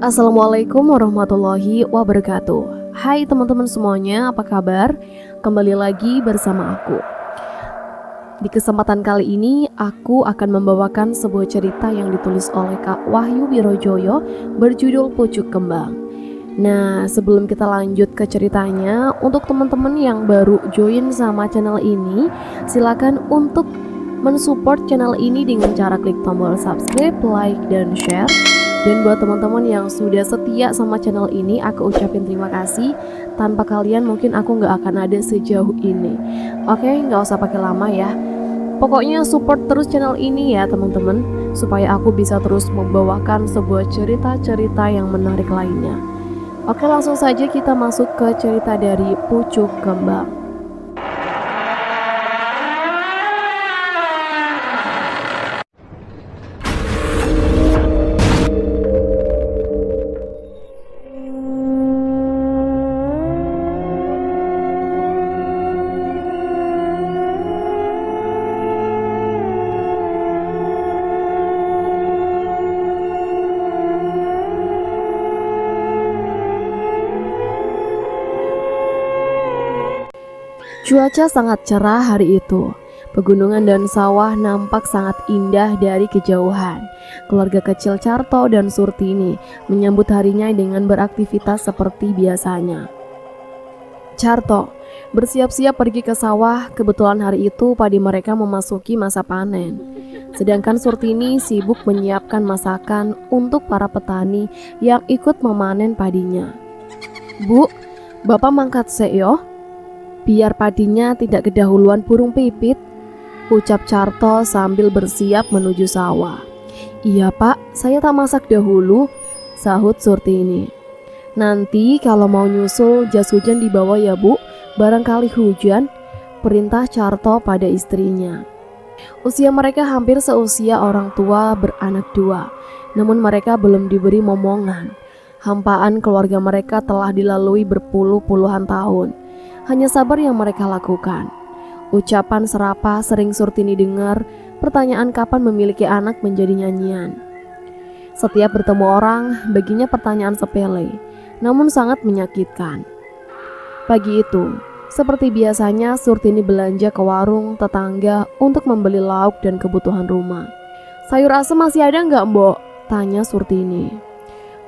Assalamualaikum warahmatullahi wabarakatuh. Hai teman-teman semuanya, apa kabar? Kembali lagi bersama aku. Di kesempatan kali ini, aku akan membawakan sebuah cerita yang ditulis oleh Kak Wahyu Wirojoyo berjudul Pucuk Kembang. Nah, sebelum kita lanjut ke ceritanya, untuk teman-teman yang baru join sama channel ini, silakan untuk mensupport channel ini dengan cara klik tombol subscribe, like, dan share. Dan buat teman-teman yang sudah setia sama channel ini, aku ucapin terima kasih. Tanpa kalian mungkin aku gak akan ada sejauh ini. Oke, gak usah pakai lama ya. Pokoknya support terus channel ini ya teman-teman, supaya aku bisa terus membawakan sebuah cerita-cerita yang menarik lainnya. Oke, langsung saja kita masuk ke cerita dari Pucuk Kembang. Cuaca sangat cerah hari itu. Pegunungan dan sawah nampak sangat indah dari kejauhan. Keluarga kecil Carto dan Surtini menyambut harinya dengan beraktivitas seperti biasanya. Carto bersiap-siap pergi ke sawah. Kebetulan hari itu padi mereka memasuki masa panen. Sedangkan Surtini sibuk menyiapkan masakan untuk para petani yang ikut memanen padinya. "Bu, Bapak mangkat seyo, biar padinya tidak kedahuluan burung pipit," ucap Carto sambil bersiap menuju sawah. "Iya Pak, saya tak masak dahulu," sahut Surtini. "Nanti kalau mau nyusul jas hujan dibawa ya Bu, barangkali hujan," perintah Carto pada istrinya. Usia mereka hampir seusia orang tua beranak dua, namun mereka belum diberi momongan. Hampaan keluarga mereka telah dilalui berpuluh-puluhan tahun. Hanya sabar yang mereka lakukan. Ucapan serapah sering Surtini dengar, pertanyaan kapan memiliki anak menjadi nyanyian. Setiap bertemu orang, baginya pertanyaan sepele, namun sangat menyakitkan. Pagi itu, seperti biasanya Surtini belanja ke warung tetangga untuk membeli lauk dan kebutuhan rumah. "Sayur asem masih ada nggak, Mbok?" tanya Surtini.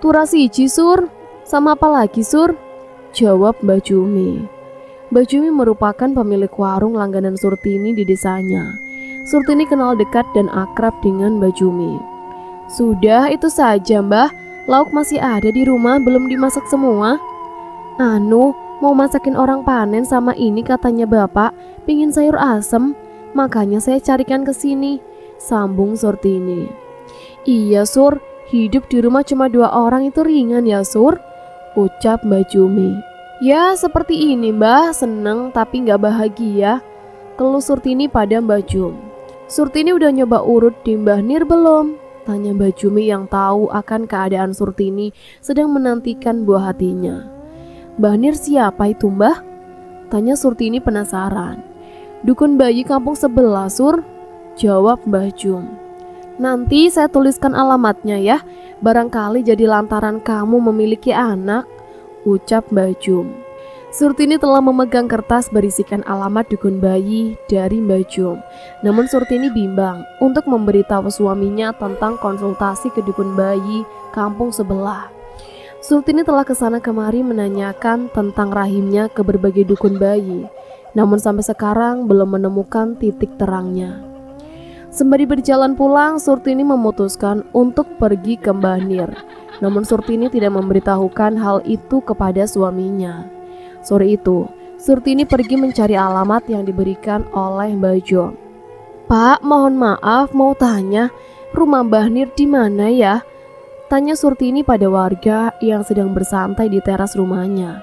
"Turasi hiji, Sur. Sama apa lagi, Sur?" jawab Mbak Jumi. Mbak Jumi merupakan pemilik warung langganan Surtini di desanya. Surtini kenal dekat dan akrab dengan Mbak Jumi. "Sudah itu saja Mbah, lauk masih ada di rumah, belum dimasak semua." "Anu, mau masakin orang panen sama ini katanya Bapak, pingin sayur asem, makanya saya carikan ke sini," sambung Surtini. "Iya Sur, hidup di rumah cuma 2 orang itu ringan ya Sur," ucap Mbak Jumi. "Ya seperti ini Mbah, seneng tapi gak bahagia," keluh Surtini pada Mbak Jum. "Surtini udah nyoba urut di Mbah Nir belum?" tanya Mbak Jumi yang tahu akan keadaan Surtini sedang menantikan buah hatinya. "Mbah Nir siapa itu Mbah?" tanya Surtini penasaran. "Dukun bayi kampung sebelah Sur," jawab Mbah Jum. "Nanti saya tuliskan alamatnya ya, barangkali jadi lantaran kamu memiliki anak," ucap Mbak Jum. Surtini telah memegang kertas berisikan alamat dukun bayi dari Mbak Jum. Namun Surtini bimbang untuk memberitahu suaminya tentang konsultasi ke dukun bayi kampung sebelah. Surtini telah kesana kemari menanyakan tentang rahimnya ke berbagai dukun bayi, namun sampai sekarang belum menemukan titik terangnya. Sembari berjalan pulang, Surtini memutuskan untuk pergi ke Mbah Nir. Namun Surtini tidak memberitahukan hal itu kepada suaminya. Sore itu, Surtini pergi mencari alamat yang diberikan oleh Mbak Jum. "Pak, mohon maaf mau tanya, rumah Mbah Nir di mana ya?" tanya Surtini pada warga yang sedang bersantai di teras rumahnya.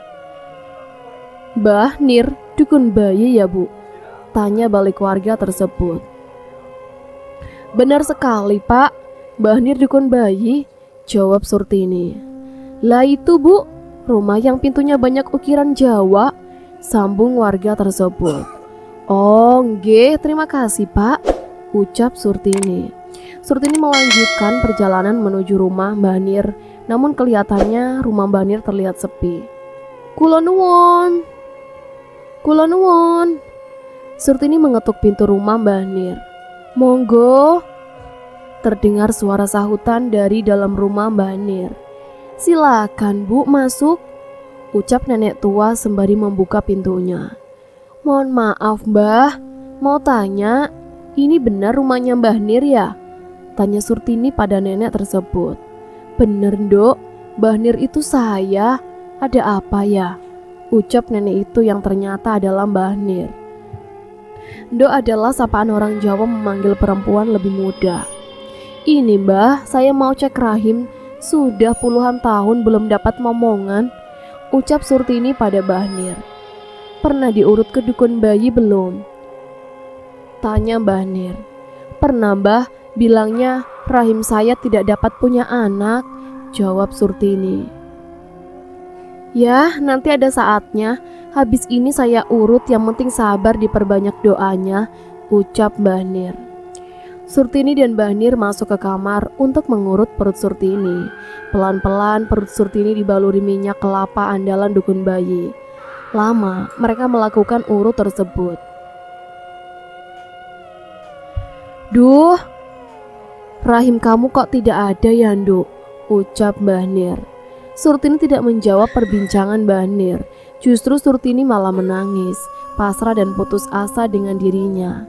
"Mbah Nir, dukun bayi ya Bu?" tanya balik warga tersebut. "Benar sekali Pak, Mbah Nir dukun bayi," jawab Surtini. "Lah itu Bu, rumah yang pintunya banyak ukiran Jawa," sambung warga tersebut. "Oh nggih, terima kasih Pak," ucap Surtini. Surtini melanjutkan perjalanan menuju rumah Mbah Nir, namun kelihatannya rumah Mbah Nir terlihat sepi. Kula nuwun. Kula nuwun. Surtini mengetuk pintu rumah Mbah Nir. Monggo. Terdengar suara sahutan dari dalam rumah Mbah Nir. Silakan Bu masuk, ucap nenek tua sembari membuka pintunya. Mohon maaf Mbah, mau tanya, ini benar rumahnya Mbah Nir ya? Tanya Surtini pada nenek tersebut. Bener Nduk, Mbah Nir itu saya, ada apa ya? Ucap nenek itu yang ternyata adalah Mbah Nir. Nduk adalah sapaan orang Jawa memanggil perempuan lebih muda. Ini Mbah, saya mau cek rahim, sudah puluhan tahun belum dapat momongan, ucap Surtini pada Mbah Nir. Pernah diurut ke dukun bayi belum? Tanya Mbah Nir. Pernah Mbah, bilangnya rahim saya tidak dapat punya anak, jawab Surtini. Ya, nanti ada saatnya, habis ini saya urut, yang penting sabar, diperbanyak doanya, ucap Mbah Nir. Surtini dan Mbah Nir masuk ke kamar untuk mengurut perut Surtini. Pelan-pelan perut Surtini dibaluri minyak kelapa andalan dukun bayi. Lama mereka melakukan urut tersebut. Duh, rahim kamu kok tidak ada ya Nduk, ucap Mbah Nir. Surtini tidak menjawab perbincangan Mbah Nir. Justru Surtini malah menangis, pasrah dan putus asa dengan dirinya.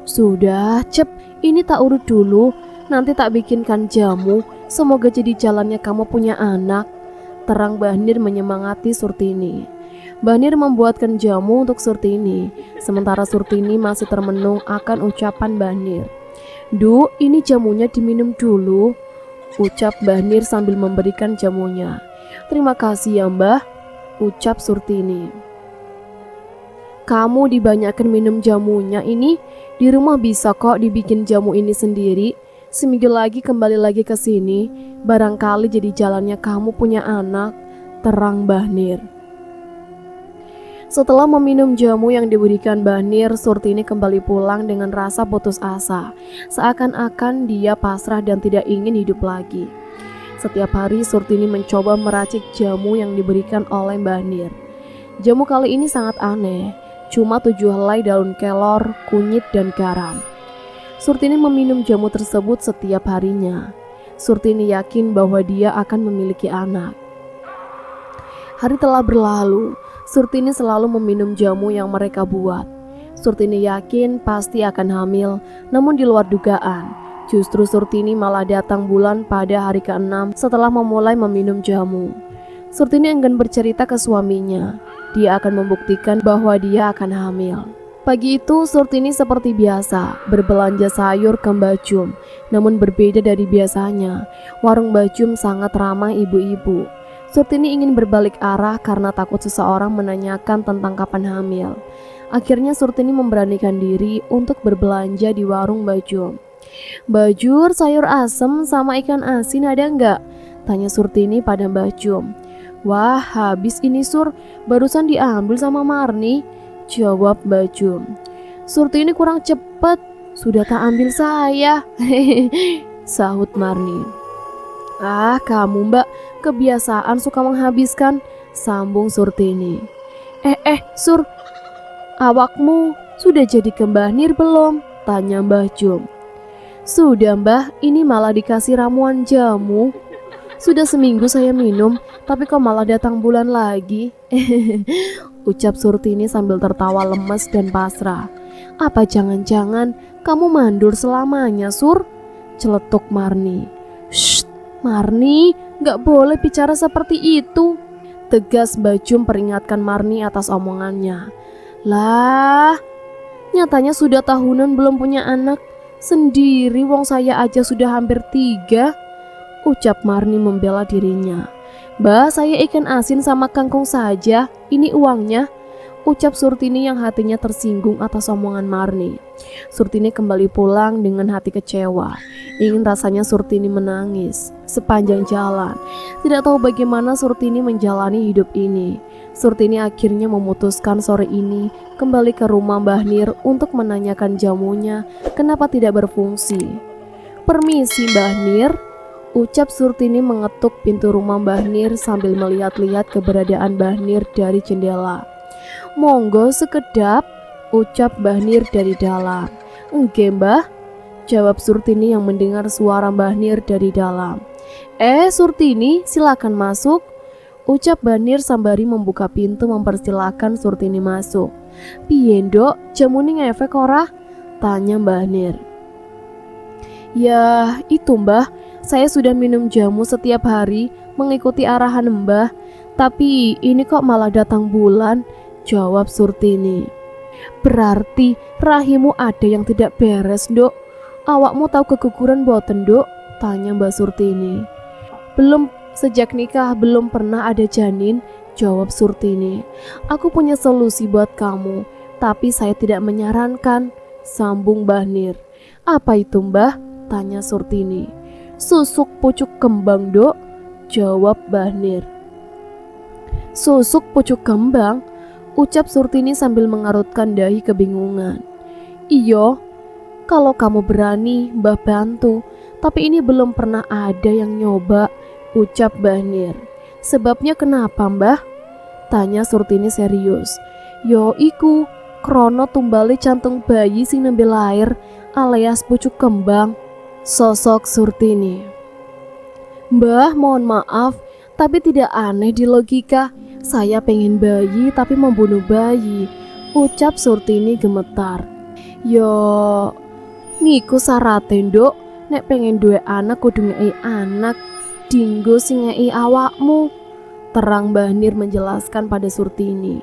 Sudah, cep, ini tak urut dulu, nanti tak bikinkan jamu, semoga jadi jalannya kamu punya anak, terang Mbah Nir menyemangati Surtini. Mbah Nir membuatkan jamu untuk Surtini, sementara Surtini masih termenung akan ucapan Mbah Nir. Du, ini jamunya diminum dulu, ucap Mbah Nir sambil memberikan jamunya. Terima kasih ya Mbah, ucap Surtini. Kamu dibanyakin minum jamunya ini, di rumah bisa kok dibikin jamu ini sendiri. Seminggu lagi kembali lagi ke sini, barangkali jadi jalannya kamu punya anak, terang Mbah Nir. Setelah meminum jamu yang diberikan Mbah Nir, Surtini kembali pulang dengan rasa putus asa, seakan-akan dia pasrah dan tidak ingin hidup lagi. Setiap hari Surtini mencoba meracik jamu yang diberikan oleh Mbah Nir. Jamu kali ini sangat aneh. Cuma 7 helai daun kelor, kunyit, dan garam. Surtini meminum jamu tersebut setiap harinya. Surtini yakin bahwa dia akan memiliki anak. Hari telah berlalu, Surtini selalu meminum jamu yang mereka buat. Surtini yakin pasti akan hamil, namun di luar dugaan. Justru Surtini malah datang bulan pada hari ke-6 setelah memulai meminum jamu. Surtini enggan bercerita ke suaminya. Dia akan membuktikan bahwa dia akan hamil. Pagi itu Surtini seperti biasa berbelanja sayur ke Mbah Jum. Namun berbeda dari biasanya, warung Mbah Jum sangat ramah ibu-ibu. Surtini ingin berbalik arah karena takut seseorang menanyakan tentang kapan hamil. Akhirnya Surtini memberanikan diri untuk berbelanja di warung Mbah Jum. Mbah Jur, sayur asem sama ikan asin ada enggak? Tanya Surtini pada Mbah Jum. Wah, habis ini Sur, barusan diambil sama Marni, jawab Mbah Jum. Surtini kurang cepet, sudah tak ambil saya, sahut Marni. Ah, kamu Mbak, kebiasaan suka menghabiskan, sambung Surtini. Sur, awakmu sudah jadi ke Mbah Nir belum? Tanya Mbah Jum. Sudah Mbah, ini malah dikasih ramuan jamu. Sudah seminggu saya minum, tapi kok malah datang bulan lagi, ucap Surtini sambil tertawa lemes dan pasrah. Apa jangan-jangan kamu mandul selamanya Sur? Celetuk Marni. Shh, Marni, gak boleh bicara seperti itu, tegas Mbah Jum peringatkan Marni atas omongannya. Lah, nyatanya sudah tahunan belum punya anak sendiri, wong saya aja sudah hampir 3, ucap Marni membela dirinya. Mbah, saya ikan asin sama kangkung saja, ini uangnya, ucap Surtini yang hatinya tersinggung atas omongan Marni. Surtini kembali pulang dengan hati kecewa. Ingin rasanya Surtini menangis sepanjang jalan. Tidak tahu bagaimana Surtini menjalani hidup ini. Surtini akhirnya memutuskan sore ini kembali ke rumah Mbah Nir untuk menanyakan jamunya kenapa tidak berfungsi. "Permisi Mbah Nir," ucap Surtini mengetuk pintu rumah Mbah Nir sambil melihat-lihat keberadaan Mbah Nir dari jendela. "Monggo sekedap," ucap Mbah Nir dari dalam. "Enggak Mbah," jawab Surtini yang mendengar suara Mbah Nir dari dalam. Surtini, silakan masuk," ucap Mbah Nir sembari membuka pintu mempersilahkan Surtini masuk. "Piye Nduk, jamune ngefek ora?" tanya Mbah Nir. "Ya itu Mbah, saya sudah minum jamu setiap hari mengikuti arahan Mbah, tapi ini kok malah datang bulan," jawab Surtini. "Berarti rahimu ada yang tidak beres Nduk. Awakmu tahu keguguran boten Nduk?" tanya Mbak Surtini. "Belum, sejak nikah belum pernah ada janin," jawab Surtini. "Aku punya solusi buat kamu, tapi saya tidak menyarankan," sambung Mbah Nir. "Apa itu Mbah?" tanya Surtini. "Susuk pucuk kembang Dok," jawab Mbah Nir. "Susuk pucuk kembang?" ucap Surtini sambil mengarutkan dahi kebingungan. "Iyo, kalau kamu berani Mbah bantu, tapi ini belum pernah ada yang nyoba," ucap Mbah Nir. "Sebabnya kenapa Mbah?" tanya Surtini serius. "Yo iku krono tumbali jantung bayi sing nembe lair alias pucuk kembang," sosok Surtini. "Mbah, mohon maaf, tapi tidak aneh di logika. Saya pengen bayi tapi membunuh bayi," ucap Surtini gemetar. "Yo niku sarate Nduk, nek pengen duwe anak kudu ngei anak, dinggo sing ngei awakmu," terang Mbah Nir menjelaskan pada Surtini.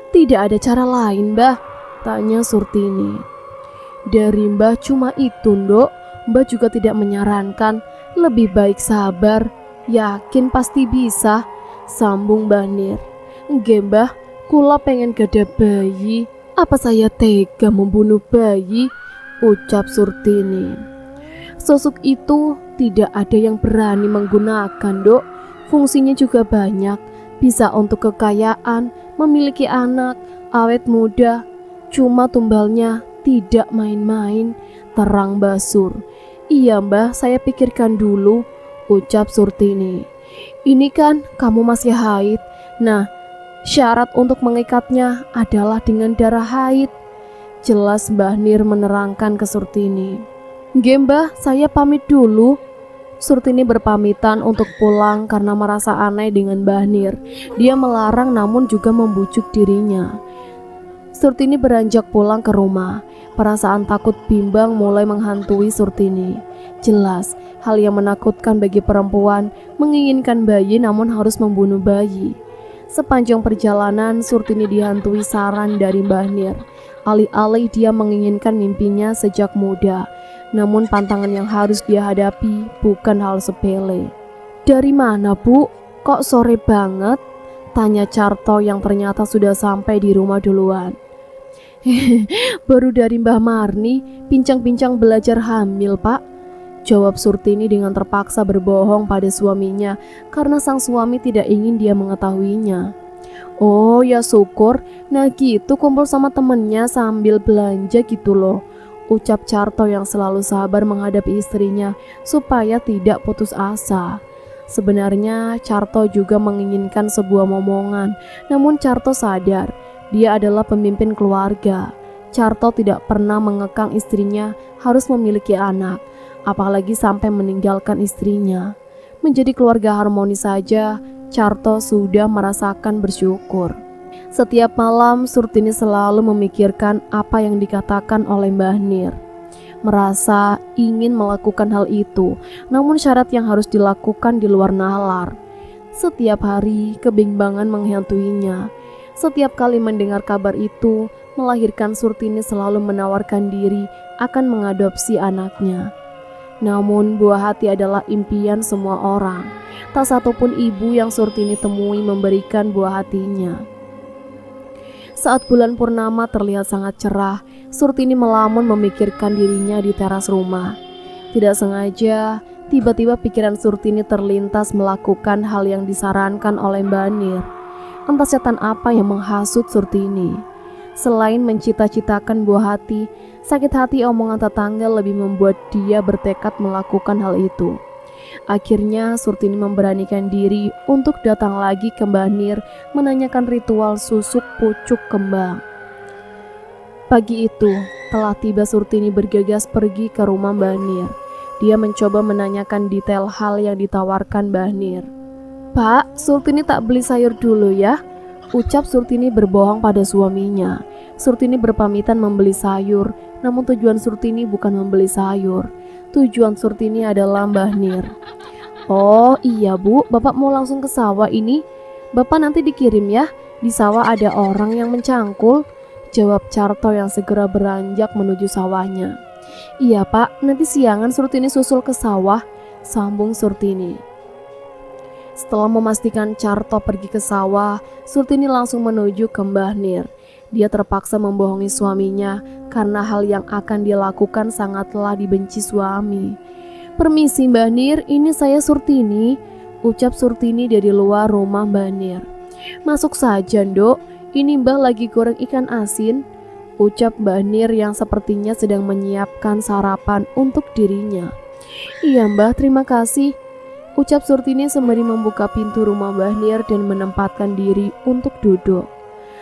"Tidak ada cara lain Mbah?" tanya Surtini. "Dari Mbah cuma itu Nduk, Mbah juga tidak menyarankan, lebih baik sabar, yakin pasti bisa," sambung Mbah Nir. "Nggih Mbah, kula pengen gada bayi, apa saya tega membunuh bayi?" ucap Surtini. "Susuk itu tidak ada yang berani menggunakan Dok, fungsinya juga banyak, bisa untuk kekayaan, memiliki anak, awet muda, cuma tumbalnya tidak main-main," terang Mbah Sur. "Iya Mbah, saya pikirkan dulu," ucap Surtini. "Ini kan kamu masih haid, nah syarat untuk mengikatnya adalah dengan darah haid," jelas Mbah Nir menerangkan ke Surtini. "Nggih Mbah, saya pamit dulu." Surtini berpamitan untuk pulang karena merasa aneh dengan Mbah Nir. Dia melarang namun juga membujuk dirinya. Surtini beranjak pulang ke rumah. Perasaan takut bimbang mulai menghantui Surtini. Jelas, hal yang menakutkan bagi perempuan, menginginkan bayi namun harus membunuh bayi. Sepanjang perjalanan, Surtini dihantui saran dari Mbah Nir. Alih-alih dia menginginkan mimpinya sejak muda, namun pantangan yang harus dia hadapi bukan hal sepele. "Dari mana Bu? Kok sore banget?" tanya Carto yang ternyata sudah sampai di rumah duluan. "Baru dari Mbah Marni, pincang-pincang belajar hamil Pak," jawab Surtini dengan terpaksa berbohong pada suaminya karena sang suami tidak ingin dia mengetahuinya. "Oh ya syukur, nah gitu kumpul sama temennya sambil belanja gitu loh," ucap Carto yang selalu sabar menghadapi istrinya supaya tidak putus asa. Sebenarnya Carto juga menginginkan sebuah momongan, namun Carto sadar dia adalah pemimpin keluarga. Carto tidak pernah mengekang istrinya harus memiliki anak, apalagi sampai meninggalkan istrinya. Menjadi keluarga harmonis saja Carto sudah merasakan bersyukur. Setiap malam Surtini selalu memikirkan apa yang dikatakan oleh Mbah Nir. Merasa ingin melakukan hal itu, namun syarat yang harus dilakukan di luar nalar. Setiap hari kebimbangan menghantuinya. Setiap kali mendengar kabar itu, melahirkan Surtini selalu menawarkan diri akan mengadopsi anaknya. Namun buah hati adalah impian semua orang. Tak satupun ibu yang Surtini temui memberikan buah hatinya. Saat bulan purnama terlihat sangat cerah, Surtini melamun memikirkan dirinya di teras rumah. Tidak sengaja, tiba-tiba pikiran Surtini terlintas melakukan hal yang disarankan oleh Mbah Nir. Entah setan apa yang menghasut Surtini. Selain mencita-citakan buah hati, sakit hati omongan tetangga lebih membuat dia bertekad melakukan hal itu. Akhirnya Surtini memberanikan diri untuk datang lagi ke Mbah Nir menanyakan ritual susuk pucuk kembang. Pagi itu telah tiba Surtini bergegas pergi ke rumah Mbah Nir. Dia mencoba menanyakan detail hal yang ditawarkan Mbah Nir. "Pak, Surtini tak beli sayur dulu ya," ucap Surtini berbohong pada suaminya. Surtini berpamitan membeli sayur, namun tujuan Surtini bukan membeli sayur. Tujuan Surtini adalah Mbah Nir. "Oh iya Bu, Bapak mau langsung ke sawah ini? Bapak nanti dikirim ya, di sawah ada orang yang mencangkul," jawab Carto yang segera beranjak menuju sawahnya. "Iya Pak, nanti siangan Surtini susul ke sawah," sambung Surtini. Setelah memastikan Carto pergi ke sawah, Surtini langsung menuju ke Mbah Nir. Dia terpaksa membohongi suaminya karena hal yang akan dia lakukan sangatlah dibenci suami. "Permisi Mbah Nir, ini saya Surtini," ucap Surtini dari luar rumah Mbah Nir. "Masuk saja Nduk, ini Mbah lagi goreng ikan asin," ucap Mbah Nir yang sepertinya sedang menyiapkan sarapan untuk dirinya. "Iya Mbah, terima kasih," ucap Surtini sembari membuka pintu rumah Mbah Nir dan menempatkan diri untuk duduk.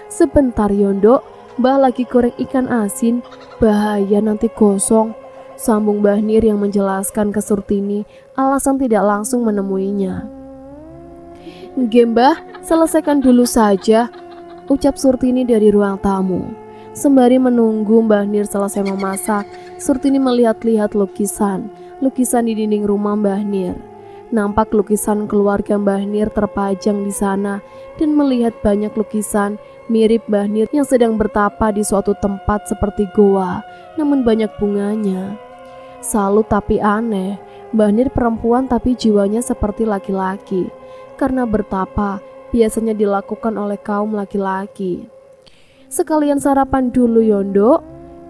"Sebentar Yondo, Mbah lagi goreng ikan asin, bahaya nanti gosong," sambung Mbah Nir yang menjelaskan ke Surtini alasan tidak langsung menemuinya. "Nggih Mbah, selesaikan dulu saja," ucap Surtini dari ruang tamu. Sembari menunggu Mbah Nir selesai memasak, Surtini melihat-lihat lukisan di dinding rumah Mbah Nir. Nampak lukisan keluarga Mbah Nir terpajang di sana dan melihat banyak lukisan mirip Mbah Nir yang sedang bertapa di suatu tempat seperti goa, namun banyak bunganya. Salut tapi aneh, Mbah Nir perempuan tapi jiwanya seperti laki-laki. Karena bertapa biasanya dilakukan oleh kaum laki-laki. "Sekalian sarapan dulu Yondo,"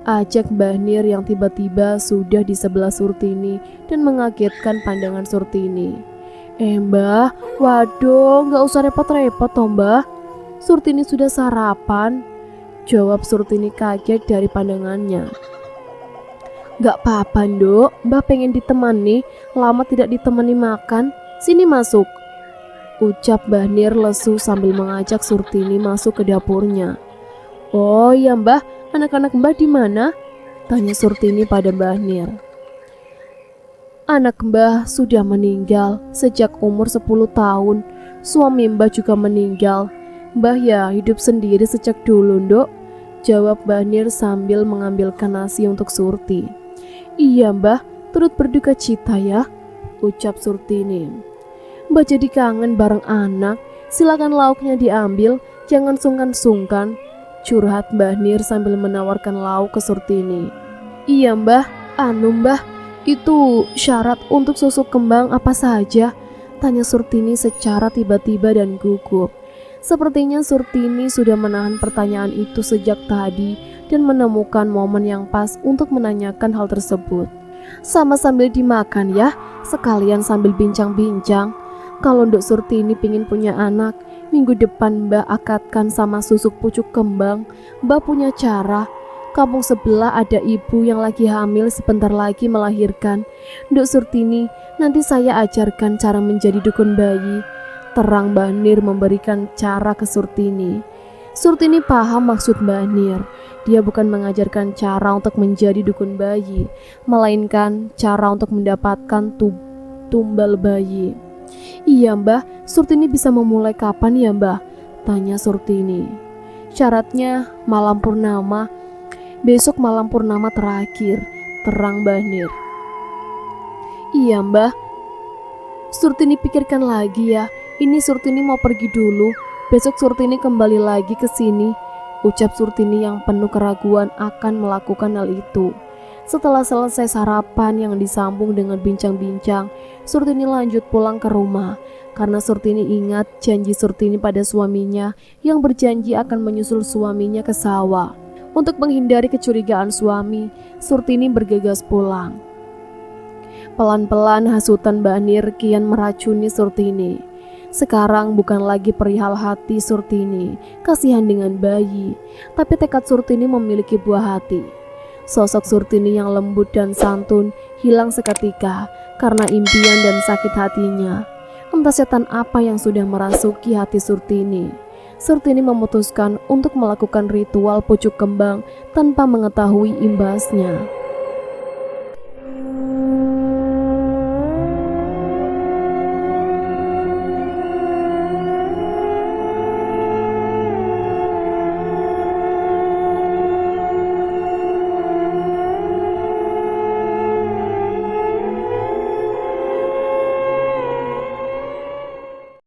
ajak Mbah Nir yang tiba-tiba sudah di sebelah Surtini dan mengagetkan pandangan Surtini. Mbah, waduh, gak usah repot-repot toh Mbah. Surtini sudah sarapan," jawab Surtini kaget dari pandangannya. "Gak apa-apa Nduk, Mbah pengen ditemani, lama tidak ditemani makan, sini masuk," ucap Mbah Nir lesu sambil mengajak Surtini masuk ke dapurnya. "Oh iya Mbah, anak-anak Mbah di mana?" tanya Surtini pada Mbah Nir. "Anak Mbah sudah meninggal sejak umur 10 tahun, suami Mbah juga meninggal. Mbah ya hidup sendiri sejak dulu Nduk," jawab Mbah Nir sambil mengambilkan nasi untuk Surti. "Iya Mbah, turut berduka cita ya," ucap Surtini. "Mbah jadi kangen bareng anak, silakan lauknya diambil, jangan sungkan-sungkan," curhat Mbah Nir sambil menawarkan lauk ke Surtini. "Iya Mbah, Mbah, itu syarat untuk susuk kembang apa saja?" tanya Surtini secara tiba-tiba dan gugup. Sepertinya Surtini sudah menahan pertanyaan itu sejak tadi dan menemukan momen yang pas untuk menanyakan hal tersebut. "Sama sambil dimakan ya, sekalian sambil bincang-bincang. Kalau Nduk Surtini pingin punya anak, minggu depan Mbah akadkan sama susuk pucuk kembang. Mbah punya cara. Kampung sebelah ada ibu yang lagi hamil sebentar lagi melahirkan. Nduk Surtini, nanti saya ajarkan cara menjadi dukun bayi," terang Mbah Nir memberikan cara ke Surtini. Surtini paham maksud Mbah Nir. Dia bukan mengajarkan cara untuk menjadi dukun bayi, melainkan cara untuk mendapatkan tumbal bayi. "Iya Mbah, Surtini bisa memulai kapan ya Mbah?" tanya Surtini. "Syaratnya malam purnama, besok malam purnama terakhir," terang Mbah Nir. "Iya Mbah." Surtini pikirkan lagi ya, ini Surtini mau pergi dulu, besok Surtini kembali lagi ke sini, ucap Surtini yang penuh keraguan akan melakukan hal itu. Setelah selesai sarapan yang disambung dengan bincang-bincang, Surtini lanjut pulang ke rumah. Karena Surtini ingat janji Surtini pada suaminya yang berjanji akan menyusul suaminya ke sawah. Untuk menghindari kecurigaan suami, Surtini bergegas pulang. Pelan-pelan hasutan Mbah Nir kian meracuni Surtini. Sekarang bukan lagi perihal hati Surtini, kasihan dengan bayi, tapi tekad Surtini memiliki buah hati. Sosok Surtini yang lembut dan santun hilang seketika karena impian dan sakit hatinya. Entah setan apa yang sudah merasuki hati Surtini. Surtini memutuskan untuk melakukan ritual pucuk kembang tanpa mengetahui imbasnya.